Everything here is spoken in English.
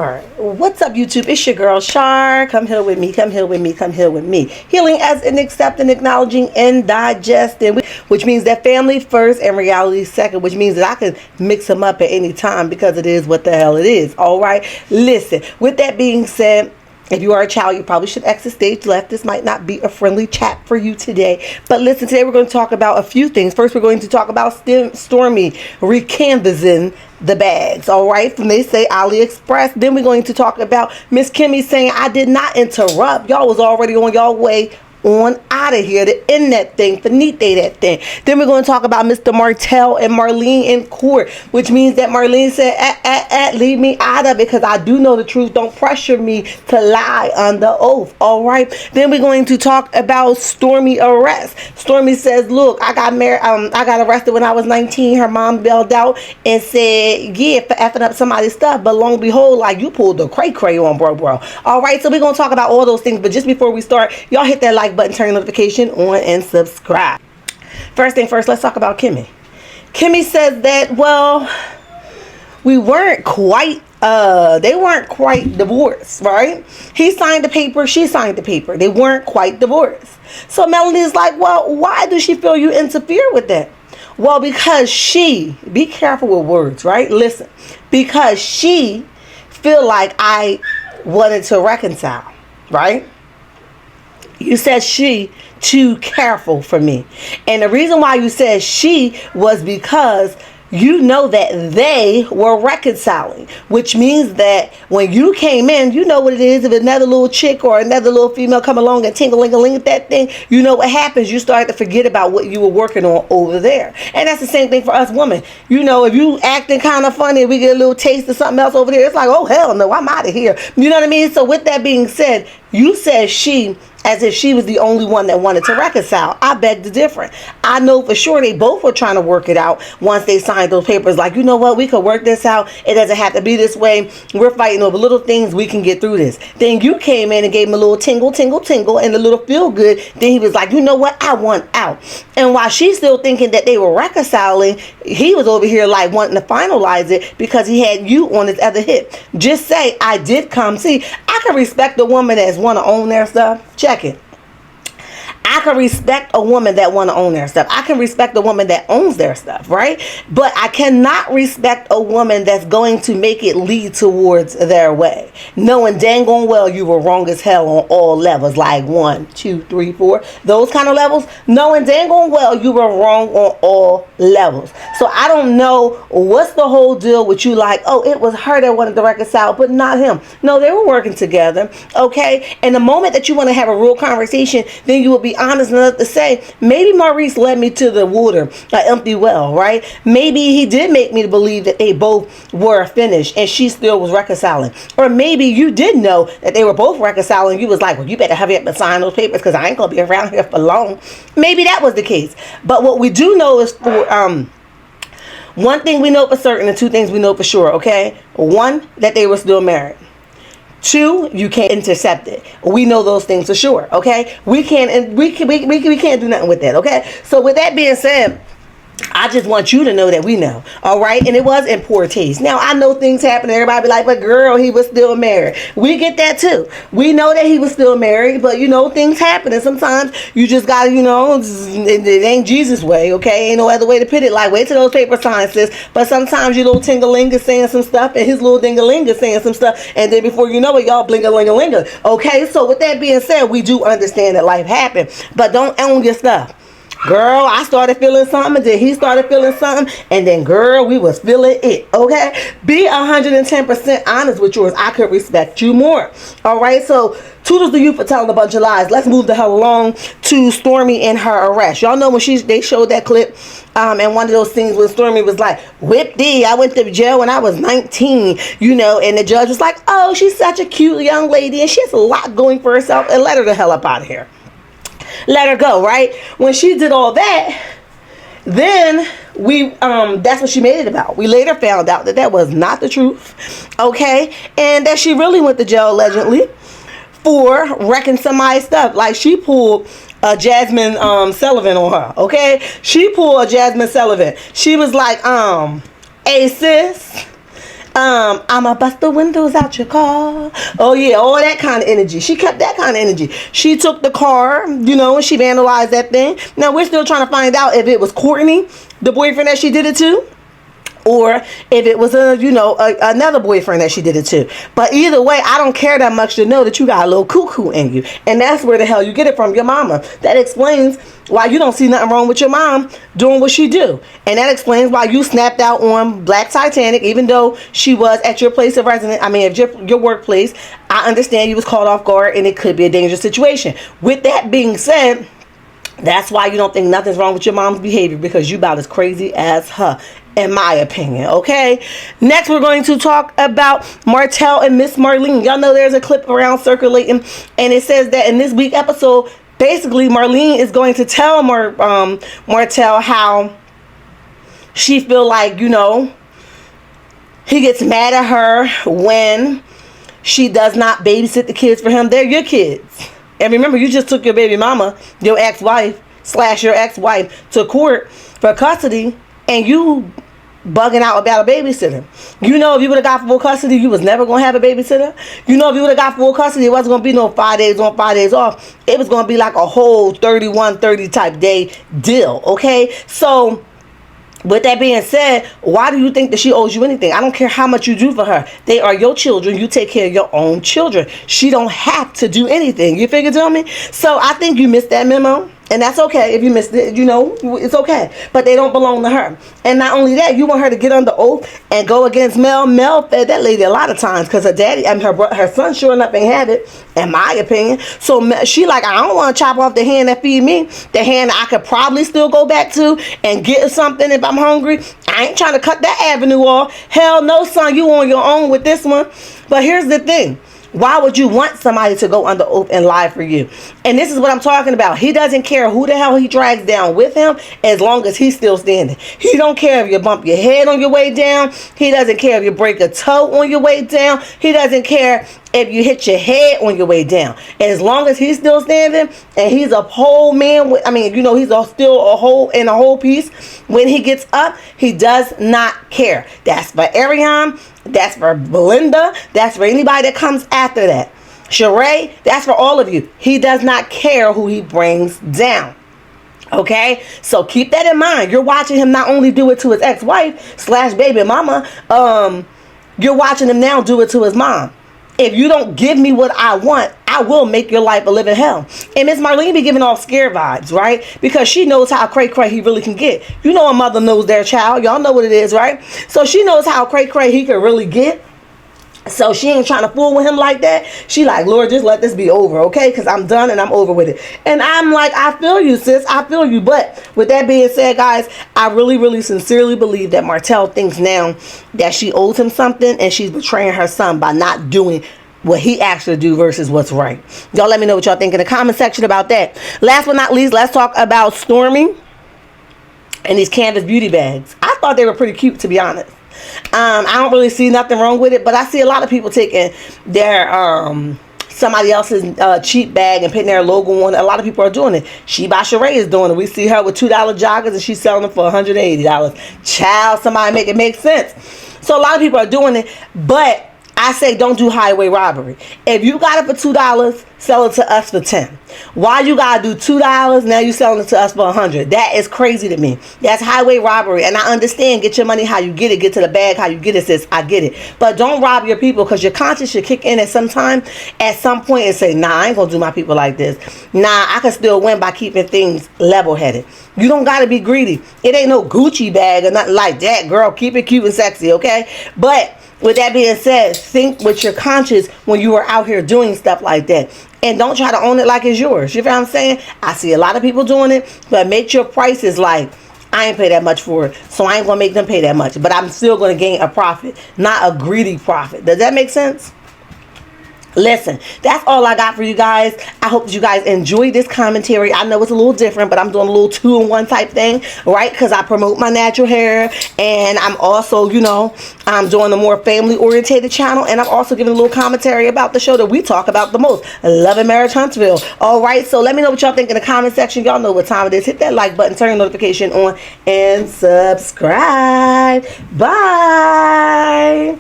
Alright, what's up YouTube? It's your girl Shar. Come here with me, come here with me, come here with me. Healing as in accepting, acknowledging, and digesting, which means that family first and reality second, which means that I can mix them up at any time because it is what the hell it is. Alright, listen, with that being said, if you are a child, you probably should exit stage left. This might not be a friendly chat for you today. But listen, today we're going to talk about a few things. First, we're going to talk about Stormi recanvassing the bags. All right, from they say AliExpress. Then we're going to talk about Miss Kimmi saying, I did not interrupt. Y'all was already on y'all way on out of here to end that thing, finite that thing. Then we're going to talk about Mr. Martell and Marlene in court, which means that Marlene said, leave me out of it because I do know the truth. Don't pressure me to lie under oath. All right. Then we're going to talk about Stormi arrest. Stormi says, look, I got married. I got arrested when I was 19. Her mom bailed out and said, yeah, for effing up somebody's stuff. But long and behold, like you pulled the cray on bro. All right. So we're going to talk about all those things. But just before we start, y'all hit that like button, turn your notification on, and subscribe. First thing first, let's talk about Kimmi. Kimmi says that, well, we weren't quite they weren't quite divorced, right? He signed the paper, she signed the paper. They weren't quite divorced. So Melanie is like, well, why does she feel you interfere with that? Well, because she, be careful with words, right? Listen, because she feel like I wanted to reconcile, right? You said she too careful for me. And the reason why you said she was because you know that they were reconciling, which means that when you came in, you know what it is. If another little chick or another little female come along and ting-a-ling-a-ling at that thing, you know what happens. You start to forget about what you were working on over there. And that's the same thing for us women. You know, if you acting kind of funny, we get a little taste of something else over there, it's like, oh, hell no, I'm out of here. You know what I mean? So with that being said, you said she as if she was the only one that wanted to reconcile. I beg to differ. I know for sure they both were trying to work it out once they signed those papers. Like, you know what? We could work this out. It doesn't have to be this way. We're fighting over little things. We can get through this. Then you came in and gave him a little tingle, and a little feel good. Then he was like, you know what? I want out. And while she's still thinking that they were reconciling, he was over here like wanting to finalize it because he had you on his other hip. Just say, I did come. See, I can respect a woman that's want to own their stuff. Check it. I can respect a woman that want to own their stuff. I can respect a woman that owns their stuff, right? But I cannot respect a woman that's going to make it lead towards their way, knowing dang on well you were wrong as hell on all levels, like 1, 2, 3, 4, those kind of levels, knowing dang on well you were wrong on all levels. So I don't know what's the whole deal with you, like, oh, it was her that wanted to reconcile, but not him. No, they were working together, okay? And the moment that you want to have a real conversation, then you will be honest enough to say, maybe Maurice led me to the water, an empty well, right? Maybe he did make me believe that they both were finished and she still was reconciling. Or maybe you did know that they were both reconciling. You was like, well, you better hurry up and sign those papers because I ain't going to be around here for long. Maybe that was the case. But what we do know is for, one thing we know for certain and two things we know for sure, okay? One, that they were still married. 2, you can't intercept it. We know those things for sure, okay? We can't do nothing with that, okay? So with that being said, I just want you to know that we know, all right? And it was in poor taste. Now, I know things happen. Everybody be like, but girl, he was still married. We get that too. We know that he was still married, but, you know, things happen. And sometimes you just got to, you know, it ain't Jesus' way, okay? Ain't no other way to put it. Like, wait till those paper signs, sis. But sometimes your little ting-a-ling is saying some stuff, and his little ding-a-ling is saying some stuff, and then before you know it, y'all bling-a-ling-a-ling-a. Okay? So with that being said, we do understand that life happened, but don't own your stuff. Girl, I started feeling something, and then he started feeling something, and then girl, we was feeling it, okay? Be 110% honest with yours. I could respect you more, all right? So, toodles to you for telling a bunch of lies. Let's move the hell along to Stormi and her arrest. Y'all know when they showed that clip, and one of those things when Stormi was like, whip D, I went to jail when I was 19, you know, and the judge was like, oh, she's such a cute young lady, and she has a lot going for herself, and let her the hell up out of here. Let her go, right? When she did all that, then that's what she made it about. We later found out that that was not the truth, okay? And that she really went to jail allegedly for wrecking somebody's stuff. Like, she pulled a Jasmine Sullivan on her, okay? She pulled a Jasmine Sullivan. She was like, hey sis, I'ma bust the windows out your car. Oh yeah, all that kind of energy. She kept that kind of energy. She took the car, you know, and she vandalized that thing. Now we're still trying to find out if it was Courtney, the boyfriend that she did it to, or if it was another boyfriend that she did it to. But either way, I don't care that much to know that you got a little cuckoo in you, and that's where the hell you get it from, your mama. That explains why you don't see nothing wrong with your mom doing what she do, and that explains why you snapped out on Black Titanic, even though she was at your place of residence. I mean, at your workplace. I understand you was caught off guard, and it could be a dangerous situation. With that being said, that's why you don't think nothing's wrong with your mom's behavior, because you about as crazy as her, in my opinion. Okay, next we're going to talk about Martell and Miss Marlene. Y'all know there's a clip around circulating, and it says that in this week episode, basically Marlene is going to tell Martell how she feel like, you know, he gets mad at her when she does not babysit the kids for him. They're your kids. And remember, you just took your baby mama, your ex-wife / your ex-wife, to court for custody, and you bugging out about a babysitter. You know, if you would have got full custody, you was never going to have a babysitter. You know, if you would have got full custody, it wasn't going to be no 5 days on, 5 days off. It was going to be like a whole 30 type day deal, okay? So with that being said, why do you think that she owes you anything? I don't care how much you do for her. They are your children. You take care of your own children. She don't have to do anything. You figure, tell me? So I think you missed that memo. And that's okay if you missed it, you know, it's okay. But they don't belong to her. And not only that, you want her to get under oath and go against Mel. Mel fed that lady a lot of times because her daddy, I mean, her son sure enough ain't have it, in my opinion. So she like, I don't want to chop off the hand that feed me. The hand I could probably still go back to and get something if I'm hungry. I ain't trying to cut that avenue off. Hell no, son, you on your own with this one. But here's the thing. Why would you want somebody to go under oath and lie for you? And this is what I'm talking about. He doesn't care who the hell he drags down with him as long as he's still standing. He don't care if you bump your head on your way down. He doesn't care if you break a toe on your way down. He doesn't care if you hit your head on your way down. As long as he's still standing and he's a whole man, he's still a whole in a whole piece. When he gets up, he does not care. That's for Ariane. That's for Belinda. That's for anybody that comes after that. Sheree, that's for all of you. He does not care who he brings down. Okay? So keep that in mind. You're watching him not only do it to his ex-wife / baby mama, you're watching him now do it to his mom. If you don't give me what I want, I will make your life a living hell. And Miss Marlene be giving off scare vibes, right? Because she knows how cray-cray he really can get. You know a mother knows their child. Y'all know what it is, right? So she knows how cray-cray he can really get. So she ain't trying to fool with him like that. She like, Lord, just let this be over, okay? Because I'm done and I'm over with it. And I'm like, I feel you, sis. I feel you. But with that being said, guys, I really, really sincerely believe that Martell thinks now that she owes him something and she's betraying her son by not doing what he actually do versus what's right. Y'all let me know what y'all think in the comment section about that. Last but not least, let's talk about Stormi and these canvas beauty bags. I thought they were pretty cute, to be honest. I don't really see nothing wrong with it, but I see a lot of people taking their somebody else's cheap bag and putting their logo on it. A lot of people are doing it. She by Sheree is doing it. We see her with $2 joggers and she's selling them for $180. Child, somebody make it make sense. So a lot of people are doing it, but I say don't do highway robbery. If you got it for $2, sell it to us for $10. Why you gotta do $2? Now you selling it to us for $100. That is crazy to me. That's highway robbery. And I understand, get your money how you get it, get to the bag how you get it, sis. I get it. But don't rob your people, because your conscience should kick in at some time, at some point, and say, nah, I ain't gonna do my people like this. Nah, I can still win by keeping things level-headed. You don't gotta be greedy. It ain't no Gucci bag or nothing like that, girl. Keep it cute and sexy, okay? But with that being said, think with your conscience when you are out here doing stuff like that. And don't try to own it like it's yours. You feel what I'm saying? I see a lot of people doing it, but make your prices like, I ain't pay that much for it, so I ain't going to make them pay that much. But I'm still going to gain a profit, not a greedy profit. Does that make sense? Listen, that's all I got for you guys. I hope that you guys enjoyed this commentary. I know it's a little different, but I'm doing a little 2-in-1 type thing, right? Because I promote my natural hair, and I'm also, I'm doing a more family-orientated channel, and I'm also giving a little commentary about the show that we talk about the most, Love and Marriage Huntsville. All right, so let me know what y'all think in the comment section. Y'all know what time it is. Hit that like button, turn your notification on, and subscribe. Bye.